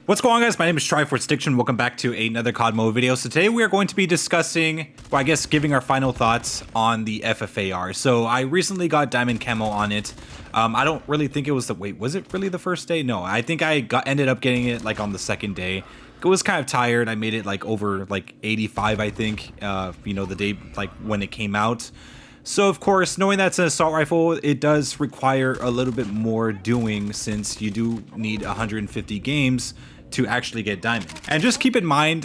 What's going on, guys? My name is Triforce. Welcome back to another COD mode video. So today we are going to be discussing, well, I guess giving our final thoughts on the FFAR. So I recently got diamond camo on it. I don't really think it was the, wait, was it really the first day? No, I think I ended up getting it like on the second day. I was kind of tired. I made it like over like 85, I think, you know, the day like when it came out. So of course, knowing that's an assault rifle, it does require a little bit more doing since you do need 150 games to actually get diamond. And just keep in mind,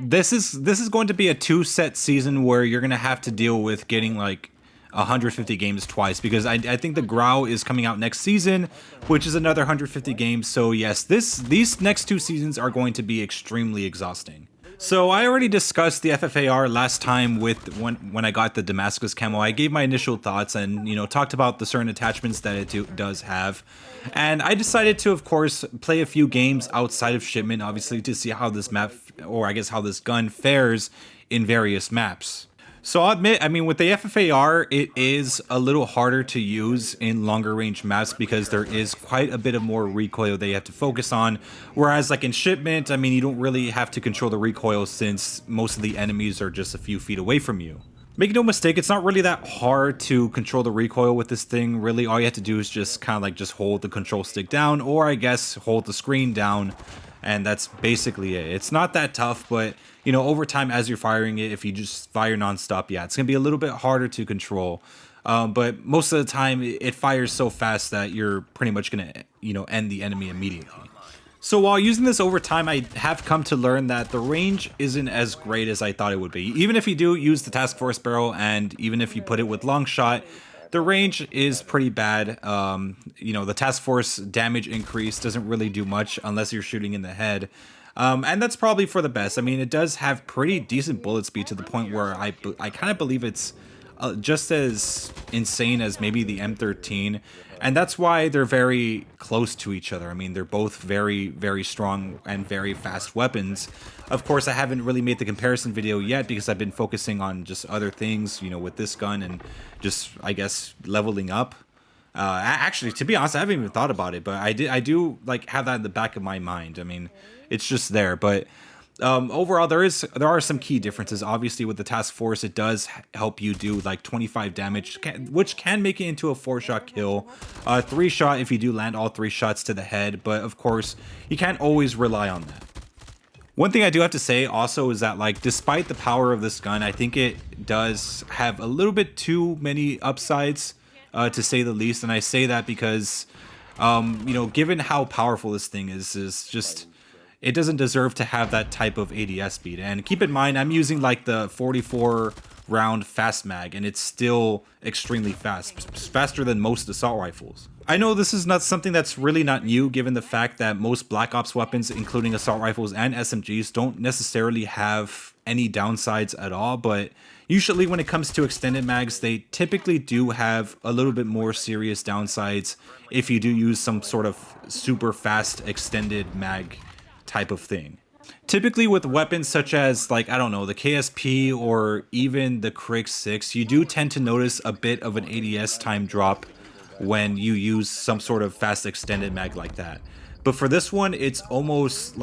this is going to be a 2-set season where you're gonna have to deal with getting like 150 games twice, because I think the Grau is coming out next season, which is another 150 games. So yes, these next 2 seasons are going to be extremely exhausting. So I already discussed the FFAR last time with when I got the Damascus camo. I gave my initial thoughts and, you know, talked about the certain attachments that it does have. And I decided to, of course, play a few games outside of shipment, obviously, to see how this map, or I guess how this gun fares in various maps. So I'll admit, I mean, with the FFAR, it is a little harder to use in longer range maps because there is quite a bit of more recoil that you have to focus on. Whereas like in shipment, I mean, you don't really have to control the recoil since most of the enemies are just a few feet away from you. Make no mistake, it's not really that hard to control the recoil with this thing. Really, all you have to do is just kind of like just hold the control stick down, or I guess hold the screen down. And that's basically it. It's not that tough, but you know, over time as you're firing it, if you just fire nonstop, yeah, it's gonna be a little bit harder to control. But most of the time, it fires so fast that you're pretty much gonna, you know, end the enemy immediately. So while using this over time, I have come to learn that the range isn't as great as I thought it would be. Even if you do use the task force barrel, and even if you put it with long shot, the range is pretty bad. You know, the task force damage increase doesn't really do much unless you're shooting in the head. And that's probably for the best. I mean, it does have pretty decent bullet speed to the point where I kind of believe it's just as insane as maybe the M13. And that's why they're very close to each other. I mean, they're both very, very strong and very fast weapons. Of course, I haven't really made the comparison video yet because I've been focusing on just other things, you know, with this gun and just, I guess, leveling up. Actually, to be honest, I haven't even thought about it, but I do like have that in the back of my mind. I mean, it's just there, but overall, there are some key differences. Obviously, with the task force, it does help you do like 25 damage, which can make it into a 4-shot kill, 3-shot if you do land all 3 shots to the head. But of course, you can't always rely on that. One thing I do have to say also is that, like, despite the power of this gun, I think it does have a little bit too many upsides, to say the least. And I say that because, you know, given how powerful this thing is just, it doesn't deserve to have that type of ADS speed. And keep in mind, I'm using like the 44 round fast mag, and it's still extremely fast, faster than most assault rifles. I know this is not something that's really not new, given the fact that most Black Ops weapons, including assault rifles and SMGs, don't necessarily have any downsides at all, but usually when it comes to extended mags, they typically do have a little bit more serious downsides if you do use some sort of super fast extended mag type of thing. Typically with weapons such as, like, I don't know, the KSP or even the Krig 6, you do tend to notice a bit of an ADS time drop when you use some sort of fast extended mag like that. But for this one, it's almost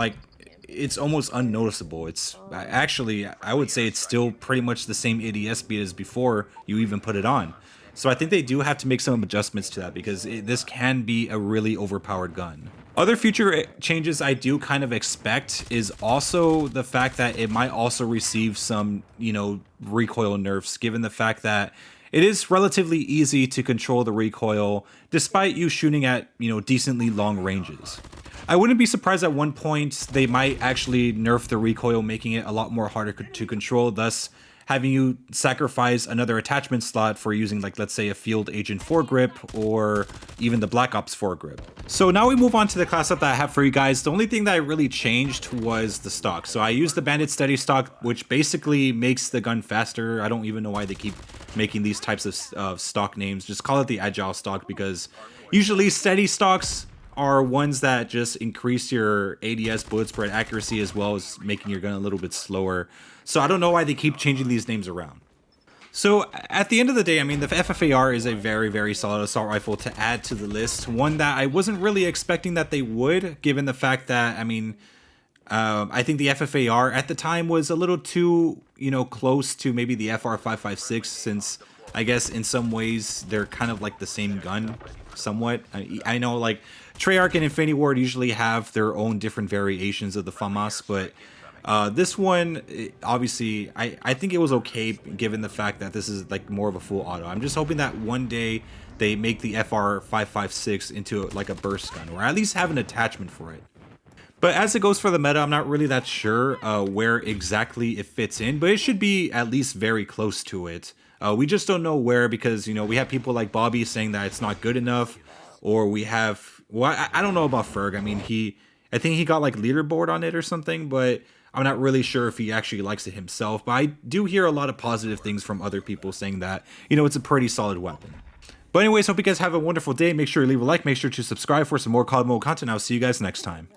unnoticeable. It's actually, I would say it's still pretty much the same ADS speed as before you even put it on. So I think they do have to make some adjustments to that, because this can be a really overpowered gun. Other future changes I do kind of expect is also the fact that it might also receive some, you know, recoil nerfs, given the fact that it is relatively easy to control the recoil despite you shooting at, you know, decently long ranges. I wouldn't be surprised at one point they might actually nerf the recoil, making it a lot more harder to control, thus having you sacrifice another attachment slot for using, like, let's say a Field Agent foregrip or even the Black Ops foregrip. So now we move on to the class up that I have for you guys. The only thing that I really changed was the stock. So I used the Bandit Steady stock, which basically makes the gun faster. I don't even know why they keep making these types of stock names. Just call it the Agile stock, because usually steady stocks are ones that just increase your ADS bullet spread accuracy as well as making your gun a little bit slower. So I don't know why they keep changing these names around. So at the end of the day, I mean, the FFAR is a very, very solid assault rifle to add to the list. One that I wasn't really expecting that they would, given the fact that, I mean, I think the FFAR at the time was a little too, close to maybe the FR 556, since I guess in some ways they're kind of like the same gun, somewhat. I know like Treyarch and Infinity Ward usually have their own different variations of the FAMAS, but this one, obviously, I think it was okay given the fact that this is like more of a full auto. I'm just hoping that one day they make the FR 556 into like a burst gun, or at least have an attachment for it. But as it goes for the meta, I'm not really that sure where exactly it fits in, but it should be at least very close to it. We just don't know where, because, we have people like Bobby saying that it's not good enough, or we have, well, I don't know about Ferg. I mean, I think he got like leaderboard on it or something, but I'm not really sure if he actually likes it himself. But I do hear a lot of positive things from other people saying that, it's a pretty solid weapon. But anyways, hope you guys have a wonderful day. Make sure to leave a like, make sure to subscribe for some more COD mode content. I'll see you guys next time.